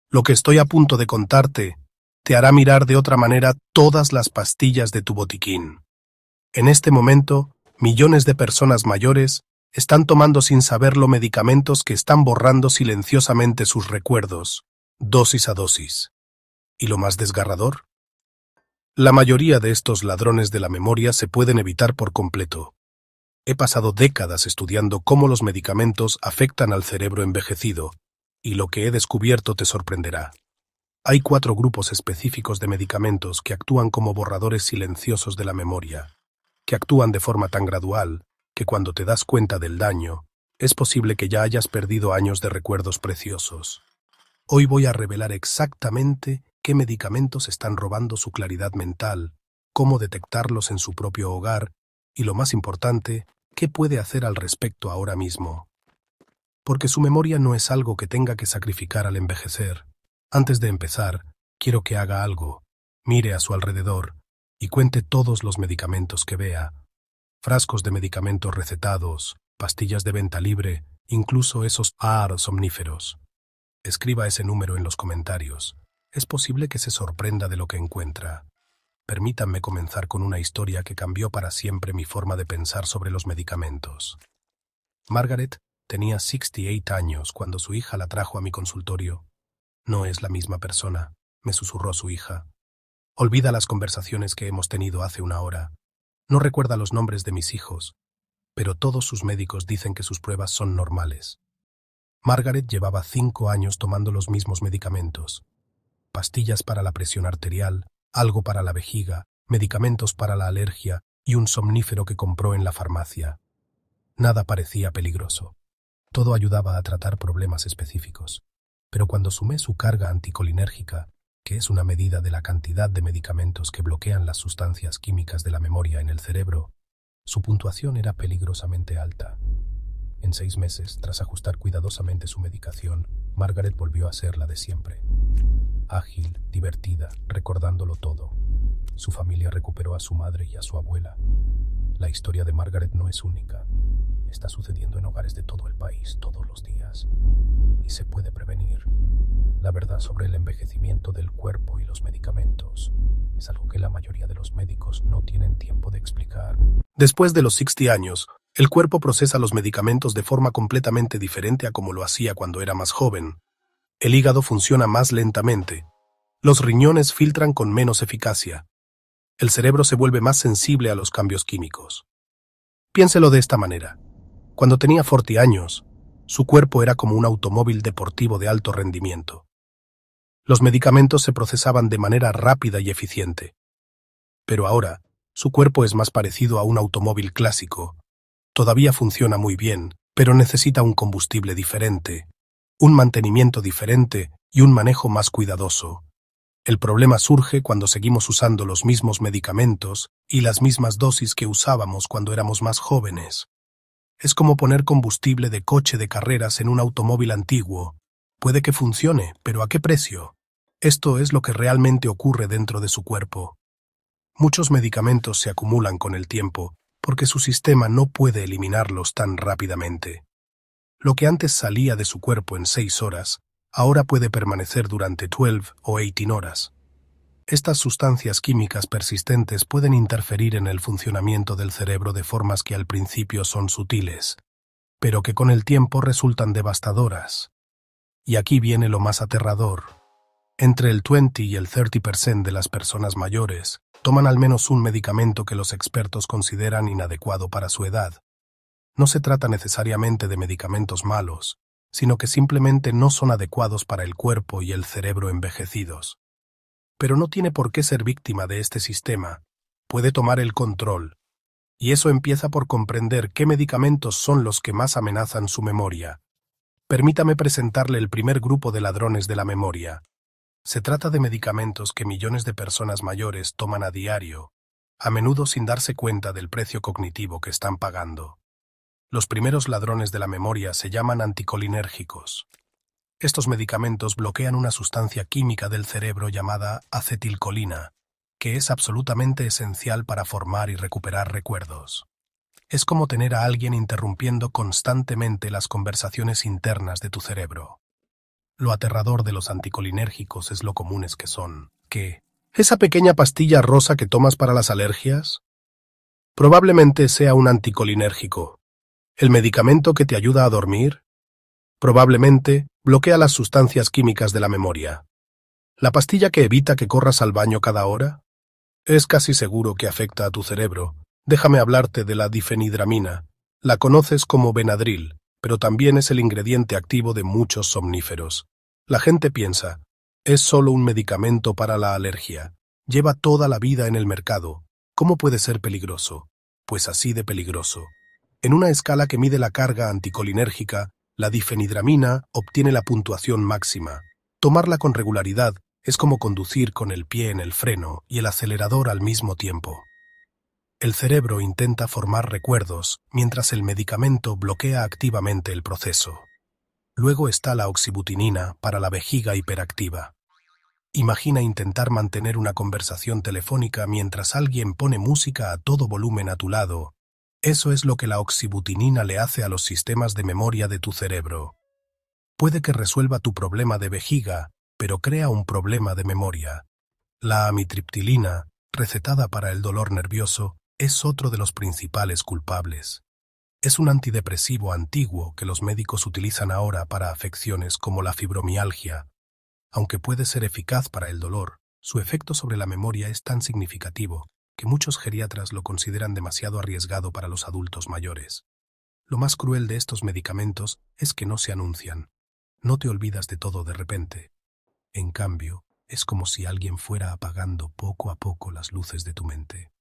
Lo que estoy a punto de contarte te hará mirar de otra manera todas las pastillas de tu botiquín. En este momento, millones de personas mayores están tomando sin saberlo medicamentos que están borrando silenciosamente sus recuerdos, dosis a dosis. ¿Y lo más desgarrador? La mayoría de estos ladrones de la memoria se pueden evitar por completo. He pasado décadas estudiando cómo los medicamentos afectan al cerebro envejecido, y lo que he descubierto te sorprenderá. Hay 4 grupos específicos de medicamentos que actúan como borradores silenciosos de la memoria, que actúan de forma tan gradual que cuando te das cuenta del daño, es posible que ya hayas perdido años de recuerdos preciosos. Hoy voy a revelar exactamente qué medicamentos están robando su claridad mental, cómo detectarlos en su propio hogar y, lo más importante, qué puede hacer al respecto ahora mismo. Porque su memoria no es algo que tenga que sacrificar al envejecer. Antes de empezar, quiero que haga algo, mire a su alrededor y cuente todos los medicamentos que vea. Frascos de medicamentos recetados, pastillas de venta libre, incluso esos somníferos. Escriba ese número en los comentarios. Es posible que se sorprenda de lo que encuentra. Permítanme comenzar con una historia que cambió para siempre mi forma de pensar sobre los medicamentos. Margaret tenía 68 años cuando su hija la trajo a mi consultorio. No es la misma persona, me susurró su hija. Olvida las conversaciones que hemos tenido hace una hora. No recuerda los nombres de mis hijos, pero todos sus médicos dicen que sus pruebas son normales. Margaret llevaba 5 años tomando los mismos medicamentos. Pastillas para la presión arterial, algo para la vejiga, medicamentos para la alergia y un somnífero que compró en la farmacia. Nada parecía peligroso. Todo ayudaba a tratar problemas específicos. Pero cuando sumé su carga anticolinérgica, que es una medida de la cantidad de medicamentos que bloquean las sustancias químicas de la memoria en el cerebro, su puntuación era peligrosamente alta. En 6 meses, tras ajustar cuidadosamente su medicación, Margaret volvió a ser la de siempre. Ágil, divertida, recordándolo todo. Su familia recuperó a su madre y a su abuela. La historia de Margaret no es única. Está sucediendo en hogares de todo el país todos los días. Y se puede prevenir. La verdad sobre el envejecimiento del cuerpo y los medicamentos es algo que la mayoría de los médicos no tienen tiempo de explicar. Después de los 60 años, el cuerpo procesa los medicamentos de forma completamente diferente a como lo hacía cuando era más joven. El hígado funciona más lentamente. Los riñones filtran con menos eficacia. El cerebro se vuelve más sensible a los cambios químicos. Piénselo de esta manera. Cuando tenía 40 años, su cuerpo era como un automóvil deportivo de alto rendimiento. Los medicamentos se procesaban de manera rápida y eficiente. Pero ahora, su cuerpo es más parecido a un automóvil clásico. Todavía funciona muy bien, pero necesita un combustible diferente, un mantenimiento diferente y un manejo más cuidadoso. El problema surge cuando seguimos usando los mismos medicamentos y las mismas dosis que usábamos cuando éramos más jóvenes. Es como poner combustible de coche de carreras en un automóvil antiguo. Puede que funcione, pero ¿a qué precio? Esto es lo que realmente ocurre dentro de su cuerpo. Muchos medicamentos se acumulan con el tiempo porque su sistema no puede eliminarlos tan rápidamente. Lo que antes salía de su cuerpo en 6 horas, ahora puede permanecer durante 12 o 18 horas. Estas sustancias químicas persistentes pueden interferir en el funcionamiento del cerebro de formas que al principio son sutiles, pero que con el tiempo resultan devastadoras. Y aquí viene lo más aterrador. Entre el 20 y el 30% de las personas mayores toman al menos un medicamento que los expertos consideran inadecuado para su edad. No se trata necesariamente de medicamentos malos, sino que simplemente no son adecuados para el cuerpo y el cerebro envejecidos. Pero no tiene por qué ser víctima de este sistema. Puede tomar el control. Y eso empieza por comprender qué medicamentos son los que más amenazan su memoria. Permítame presentarle el primer grupo de ladrones de la memoria. Se trata de medicamentos que millones de personas mayores toman a diario, a menudo sin darse cuenta del precio cognitivo que están pagando. Los primeros ladrones de la memoria se llaman anticolinérgicos. Estos medicamentos bloquean una sustancia química del cerebro llamada acetilcolina, que es absolutamente esencial para formar y recuperar recuerdos. Es como tener a alguien interrumpiendo constantemente las conversaciones internas de tu cerebro. Lo aterrador de los anticolinérgicos es lo comunes que son. ¿Qué? ¿Esa pequeña pastilla rosa que tomas para las alergias? Probablemente sea un anticolinérgico. ¿El medicamento que te ayuda a dormir? Probablemente bloquea las sustancias químicas de la memoria. ¿La pastilla que evita que corras al baño cada hora? Es casi seguro que afecta a tu cerebro. Déjame hablarte de la difenhidramina. La conoces como Benadryl, pero también es el ingrediente activo de muchos somníferos. La gente piensa, es solo un medicamento para la alergia. Lleva toda la vida en el mercado. ¿Cómo puede ser peligroso? Pues así de peligroso. En una escala que mide la carga anticolinérgica, la difenhidramina obtiene la puntuación máxima. Tomarla con regularidad es como conducir con el pie en el freno y el acelerador al mismo tiempo. El cerebro intenta formar recuerdos, mientras el medicamento bloquea activamente el proceso. Luego está la oxibutinina para la vejiga hiperactiva. Imagina intentar mantener una conversación telefónica mientras alguien pone música a todo volumen a tu lado. Eso es lo que la oxibutinina le hace a los sistemas de memoria de tu cerebro. Puede que resuelva tu problema de vejiga, pero crea un problema de memoria. La amitriptilina, recetada para el dolor nervioso, es otro de los principales culpables. Es un antidepresivo antiguo que los médicos utilizan ahora para afecciones como la fibromialgia. Aunque puede ser eficaz para el dolor, su efecto sobre la memoria es tan significativo que muchos geriatras lo consideran demasiado arriesgado para los adultos mayores. Lo más cruel de estos medicamentos es que no se anuncian. No te olvidas de todo de repente. En cambio, es como si alguien fuera apagando poco a poco las luces de tu mente.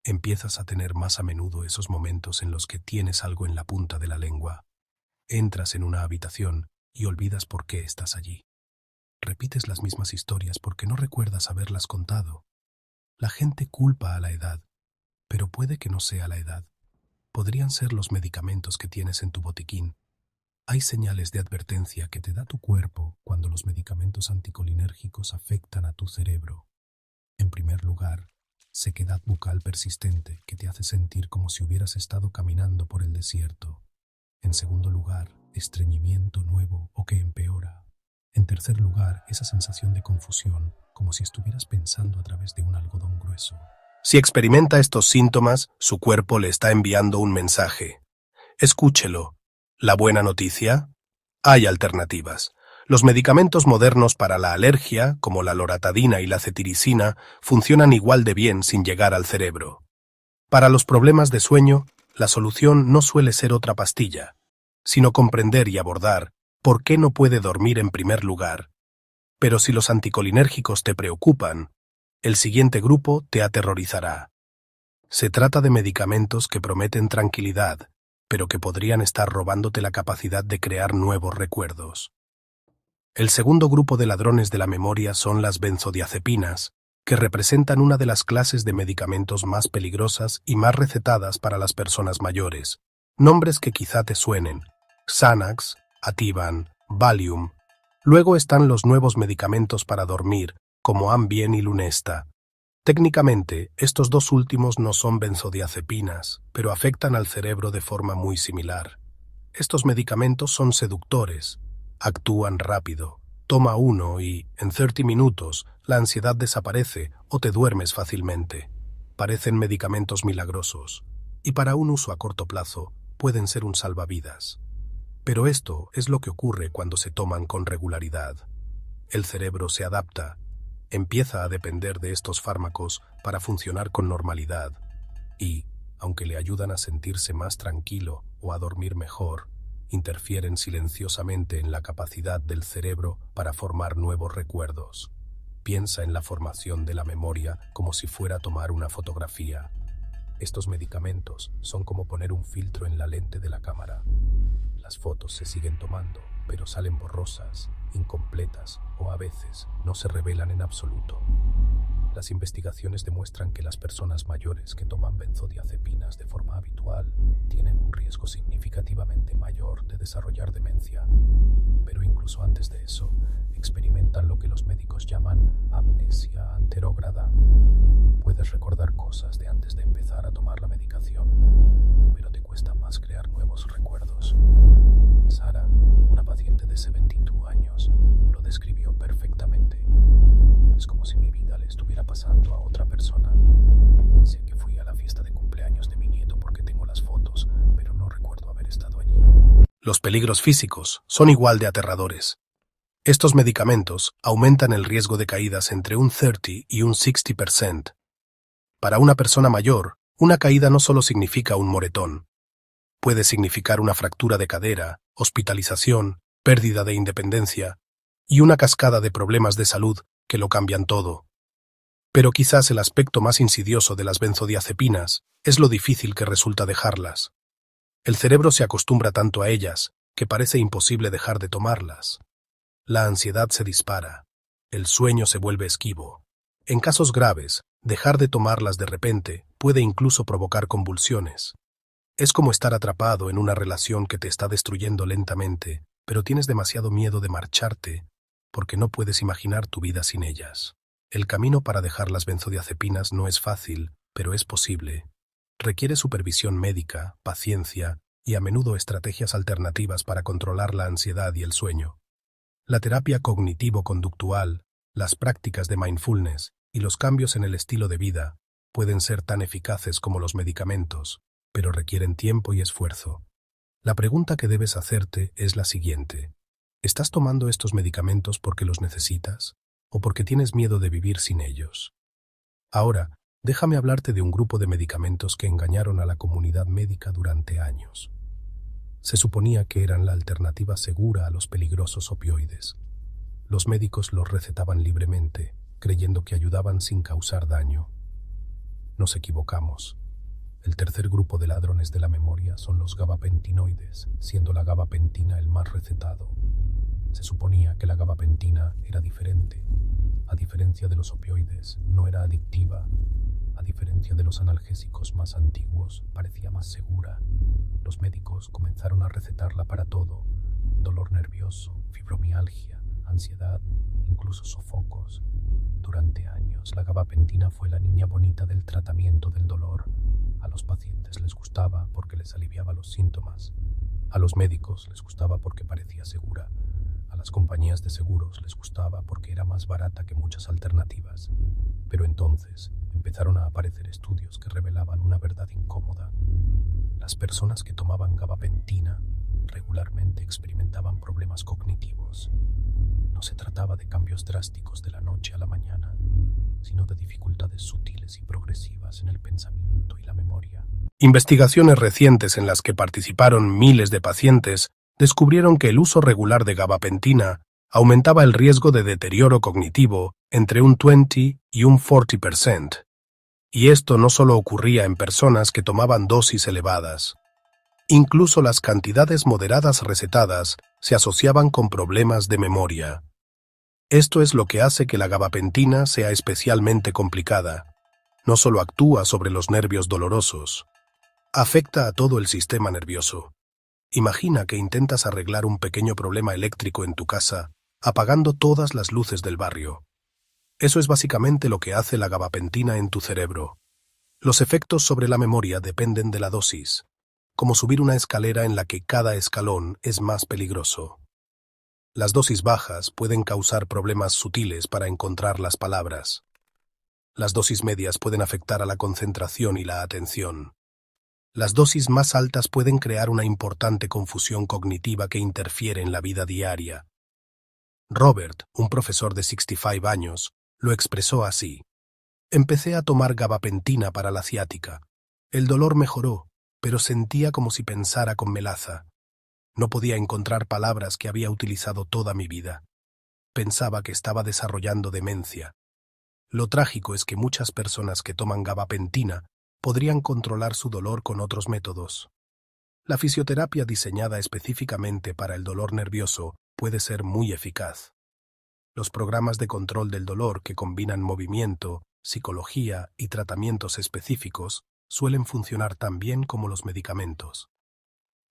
Empiezas a tener más a menudo esos momentos en los que tienes algo en la punta de la lengua. Entras en una habitación y olvidas por qué estás allí. Repites las mismas historias porque no recuerdas haberlas contado. La gente culpa a la edad, pero puede que no sea la edad. Podrían ser los medicamentos que tienes en tu botiquín. Hay señales de advertencia que te da tu cuerpo cuando los medicamentos anticolinérgicos afectan a tu cerebro. En primer lugar, sequedad bucal persistente que te hace sentir como si hubieras estado caminando por el desierto. En segundo lugar, estreñimiento nuevo o que empeora. En tercer lugar, esa sensación de confusión, como si estuvieras pensando a través de un algodón grueso. Si experimenta estos síntomas, su cuerpo le está enviando un mensaje. Escúchelo. ¿La buena noticia? Hay alternativas. Los medicamentos modernos para la alergia, como la loratadina y la cetiricina, funcionan igual de bien sin llegar al cerebro. Para los problemas de sueño, la solución no suele ser otra pastilla, sino comprender y abordar por qué no puede dormir en primer lugar. Pero si los anticolinérgicos te preocupan, el siguiente grupo te aterrorizará. Se trata de medicamentos que prometen tranquilidad, pero que podrían estar robándote la capacidad de crear nuevos recuerdos. El segundo grupo de ladrones de la memoria son las benzodiazepinas, que representan una de las clases de medicamentos más peligrosas y más recetadas para las personas mayores. Nombres que quizá te suenen: Xanax, Ativan, Valium. Luego están los nuevos medicamentos para dormir, como Ambien y Lunesta. Técnicamente, estos dos últimos no son benzodiazepinas, pero afectan al cerebro de forma muy similar. Estos medicamentos son seductores. Actúan rápido. Toma uno y, en 30 minutos, la ansiedad desaparece o te duermes fácilmente. Parecen medicamentos milagrosos, y para un uso a corto plazo pueden ser un salvavidas. Pero esto es lo que ocurre cuando se toman con regularidad. El cerebro se adapta, empieza a depender de estos fármacos para funcionar con normalidad, y, aunque le ayudan a sentirse más tranquilo o a dormir mejor, interfieren silenciosamente en la capacidad del cerebro para formar nuevos recuerdos. Piensa en la formación de la memoria como si fuera a tomar una fotografía. Estos medicamentos son como poner un filtro en la lente de la cámara. Las fotos se siguen tomando, pero salen borrosas, incompletas o a veces no se revelan en absoluto. Las investigaciones demuestran que las personas mayores que toman benzodiazepinas de forma habitual tienen un riesgo significativamente mayor de desarrollar demencia, pero incluso antes de eso, experimentan lo que los médicos llaman amnesia anterógrada. Puedes recordar cosas de antes de empezar a tomar la medicación, pero te cuesta más crear nuevos recuerdos. Sara, una paciente de 72 años, lo describió perfectamente. Es como si mi vida le estuviera pasando a otra persona. Sé que fui a la fiesta de cumpleaños de mi nieto porque tengo las fotos, pero no recuerdo haber estado allí. Los peligros físicos son igual de aterradores. Estos medicamentos aumentan el riesgo de caídas entre un 30 y un 60%. Para una persona mayor, una caída no solo significa un moretón. Puede significar una fractura de cadera, hospitalización, pérdida de independencia y una cascada de problemas de salud que lo cambian todo. Pero quizás el aspecto más insidioso de las benzodiazepinas es lo difícil que resulta dejarlas. El cerebro se acostumbra tanto a ellas que parece imposible dejar de tomarlas. La ansiedad se dispara, el sueño se vuelve esquivo. En casos graves, dejar de tomarlas de repente puede incluso provocar convulsiones. Es como estar atrapado en una relación que te está destruyendo lentamente, pero tienes demasiado miedo de marcharte porque no puedes imaginar tu vida sin ellas. El camino para dejar las benzodiazepinas no es fácil, pero es posible. Requiere supervisión médica, paciencia y a menudo estrategias alternativas para controlar la ansiedad y el sueño. La terapia cognitivo-conductual, las prácticas de mindfulness y los cambios en el estilo de vida pueden ser tan eficaces como los medicamentos, pero requieren tiempo y esfuerzo. La pregunta que debes hacerte es la siguiente. ¿Estás tomando estos medicamentos porque los necesitas o porque tienes miedo de vivir sin ellos? Ahora, déjame hablarte de un grupo de medicamentos que engañaron a la comunidad médica durante años. Se suponía que eran la alternativa segura a los peligrosos opioides. Los médicos los recetaban libremente, creyendo que ayudaban sin causar daño. Nos equivocamos. El tercer grupo de ladrones de la memoria son los gabapentinoides, siendo la gabapentina el más recetado. Se suponía que la gabapentina era diferente. A diferencia de los opioides, no era adictiva. A diferencia de los analgésicos más antiguos, parecía más segura. Los médicos comenzaron a recetarla para todo: dolor nervioso, fibromialgia, ansiedad, incluso sofocos. Durante años, la gabapentina fue la niña bonita del tratamiento del dolor. A los pacientes les gustaba porque les aliviaba los síntomas. A los médicos les gustaba porque parecía segura. A las compañías de seguros les gustaba porque era más barata que muchas alternativas. Pero entonces empezaron a aparecer estudios que revelaban una verdad incómoda. Las personas que tomaban gabapentina regularmente experimentaban problemas cognitivos. No se trataba de cambios drásticos de la noche a la mañana, sino de dificultades sutiles y progresivas en el pensamiento y la memoria. Investigaciones recientes en las que participaron miles de pacientes descubrieron que el uso regular de gabapentina aumentaba el riesgo de deterioro cognitivo entre un 20 y un 40%. Y esto no solo ocurría en personas que tomaban dosis elevadas. Incluso las cantidades moderadas recetadas se asociaban con problemas de memoria. Esto es lo que hace que la gabapentina sea especialmente complicada. No solo actúa sobre los nervios dolorosos, afecta a todo el sistema nervioso. Imagina que intentas arreglar un pequeño problema eléctrico en tu casa, apagando todas las luces del barrio. Eso es básicamente lo que hace la gabapentina en tu cerebro. Los efectos sobre la memoria dependen de la dosis, como subir una escalera en la que cada escalón es más peligroso. Las dosis bajas pueden causar problemas sutiles para encontrar las palabras. Las dosis medias pueden afectar a la concentración y la atención. Las dosis más altas pueden crear una importante confusión cognitiva que interfiere en la vida diaria. Robert, un profesor de 65 años, lo expresó así. Empecé a tomar gabapentina para la ciática. El dolor mejoró, pero sentía como si pensara con melaza. No podía encontrar palabras que había utilizado toda mi vida. Pensaba que estaba desarrollando demencia. Lo trágico es que muchas personas que toman gabapentina podrían controlar su dolor con otros métodos. La fisioterapia diseñada específicamente para el dolor nervioso puede ser muy eficaz. Los programas de control del dolor que combinan movimiento, psicología y tratamientos específicos suelen funcionar tan bien como los medicamentos.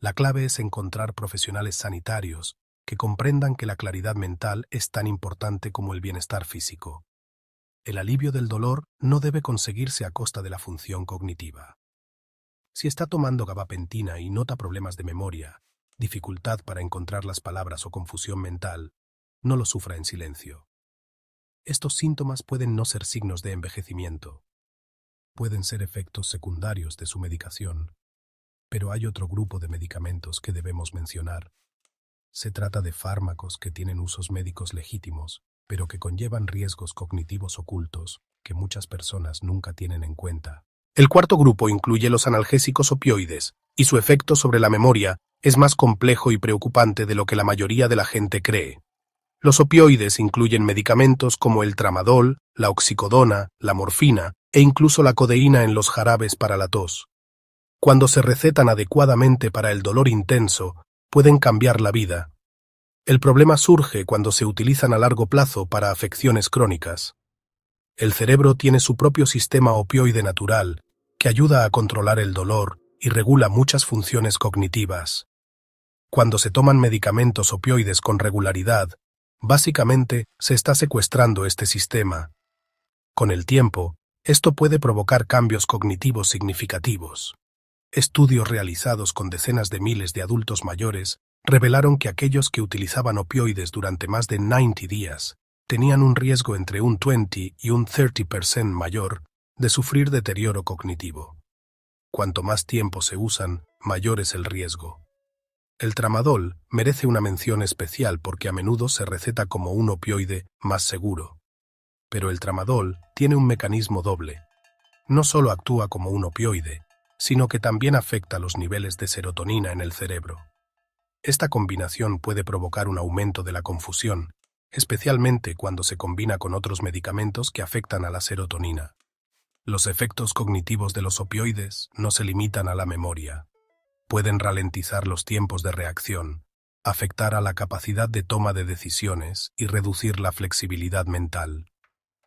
La clave es encontrar profesionales sanitarios que comprendan que la claridad mental es tan importante como el bienestar físico. El alivio del dolor no debe conseguirse a costa de la función cognitiva. Si está tomando gabapentina y nota problemas de memoria, dificultad para encontrar las palabras o confusión mental, no lo sufra en silencio. Estos síntomas pueden no ser signos de envejecimiento. Pueden ser efectos secundarios de su medicación. Pero hay otro grupo de medicamentos que debemos mencionar. Se trata de fármacos que tienen usos médicos legítimos, pero que conllevan riesgos cognitivos ocultos que muchas personas nunca tienen en cuenta. El cuarto grupo incluye los analgésicos opioides, y su efecto sobre la memoria es más complejo y preocupante de lo que la mayoría de la gente cree. Los opioides incluyen medicamentos como el tramadol, la oxicodona, la morfina e incluso la codeína en los jarabes para la tos. Cuando se recetan adecuadamente para el dolor intenso, pueden cambiar la vida. El problema surge cuando se utilizan a largo plazo para afecciones crónicas. El cerebro tiene su propio sistema opioide natural, que ayuda a controlar el dolor y regula muchas funciones cognitivas. Cuando se toman medicamentos opioides con regularidad, básicamente se está secuestrando este sistema. Con el tiempo, esto puede provocar cambios cognitivos significativos. Estudios realizados con decenas de miles de adultos mayores revelaron que aquellos que utilizaban opioides durante más de 90 días tenían un riesgo entre un 20 y un 30% mayor de sufrir deterioro cognitivo. Cuanto más tiempo se usan, mayor es el riesgo. El tramadol merece una mención especial porque a menudo se receta como un opioide más seguro. Pero el tramadol tiene un mecanismo doble. No solo actúa como un opioide, sino que también afecta los niveles de serotonina en el cerebro. Esta combinación puede provocar un aumento de la confusión, especialmente cuando se combina con otros medicamentos que afectan a la serotonina. Los efectos cognitivos de los opioides no se limitan a la memoria. Pueden ralentizar los tiempos de reacción, afectar a la capacidad de toma de decisiones y reducir la flexibilidad mental.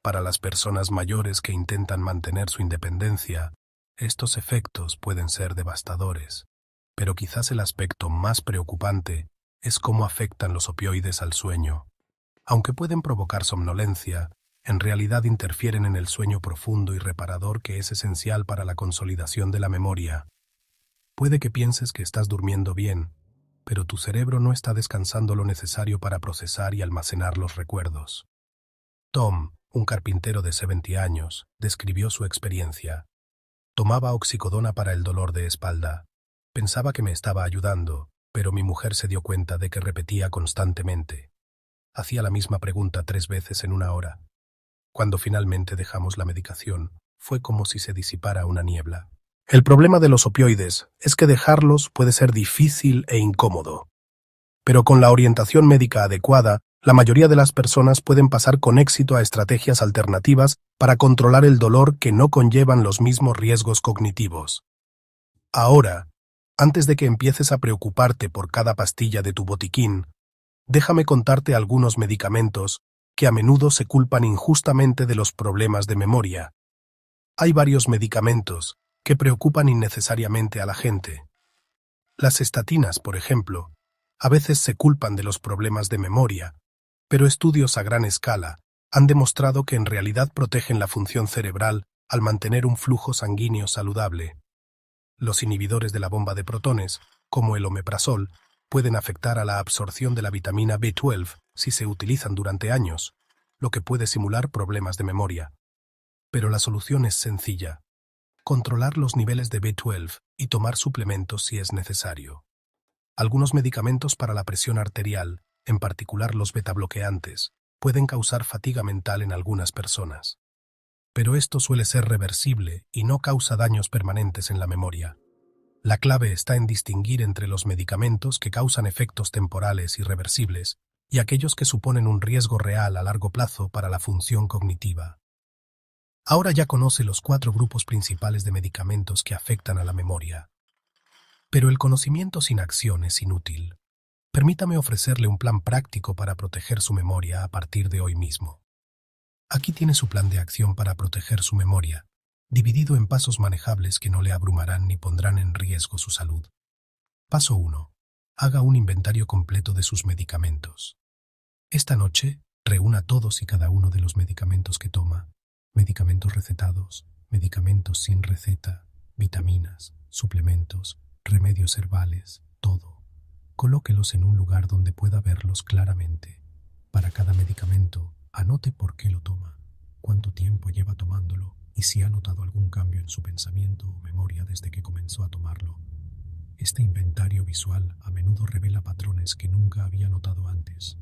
Para las personas mayores que intentan mantener su independencia, estos efectos pueden ser devastadores, pero quizás el aspecto más preocupante es cómo afectan los opioides al sueño. Aunque pueden provocar somnolencia, en realidad interfieren en el sueño profundo y reparador que es esencial para la consolidación de la memoria. Puede que pienses que estás durmiendo bien, pero tu cerebro no está descansando lo necesario para procesar y almacenar los recuerdos. Tom, un carpintero de 70 años, describió su experiencia. Tomaba oxicodona para el dolor de espalda. Pensaba que me estaba ayudando, pero mi mujer se dio cuenta de que repetía constantemente. Hacía la misma pregunta 3 veces en una hora. Cuando finalmente dejamos la medicación, fue como si se disipara una niebla. El problema de los opioides es que dejarlos puede ser difícil e incómodo. Pero con la orientación médica adecuada, la mayoría de las personas pueden pasar con éxito a estrategias alternativas para controlar el dolor que no conllevan los mismos riesgos cognitivos. Ahora, antes de que empieces a preocuparte por cada pastilla de tu botiquín, déjame contarte algunos medicamentos que a menudo se culpan injustamente de los problemas de memoria. Hay varios medicamentos que preocupan innecesariamente a la gente. Las estatinas, por ejemplo, a veces se culpan de los problemas de memoria, pero estudios a gran escala han demostrado que en realidad protegen la función cerebral al mantener un flujo sanguíneo saludable. Los inhibidores de la bomba de protones, como el omeprazol, pueden afectar a la absorción de la vitamina B12 si se utilizan durante años, lo que puede simular problemas de memoria. Pero la solución es sencilla: controlar los niveles de B12 y tomar suplementos si es necesario. Algunos medicamentos para la presión arterial, en particular los betabloqueantes, pueden causar fatiga mental en algunas personas. Pero esto suele ser reversible y no causa daños permanentes en la memoria. La clave está en distinguir entre los medicamentos que causan efectos temporales irreversibles y aquellos que suponen un riesgo real a largo plazo para la función cognitiva. Ahora ya conoce los 4 grupos principales de medicamentos que afectan a la memoria. Pero el conocimiento sin acción es inútil. Permítame ofrecerle un plan práctico para proteger su memoria a partir de hoy mismo. Aquí tiene su plan de acción para proteger su memoria, dividido en pasos manejables que no le abrumarán ni pondrán en riesgo su salud. Paso 1. Haga un inventario completo de sus medicamentos. Esta noche, reúna todos y cada uno de los medicamentos que toma, medicamentos recetados, medicamentos sin receta, vitaminas, suplementos, remedios herbales, todo. Colóquelos en un lugar donde pueda verlos claramente. Para cada medicamento, anote por qué lo toma, cuánto tiempo lleva tomándolo y si ha notado algún cambio en su pensamiento o memoria desde que comenzó a tomarlo. Este inventario visual a menudo revela patrones que nunca había notado antes.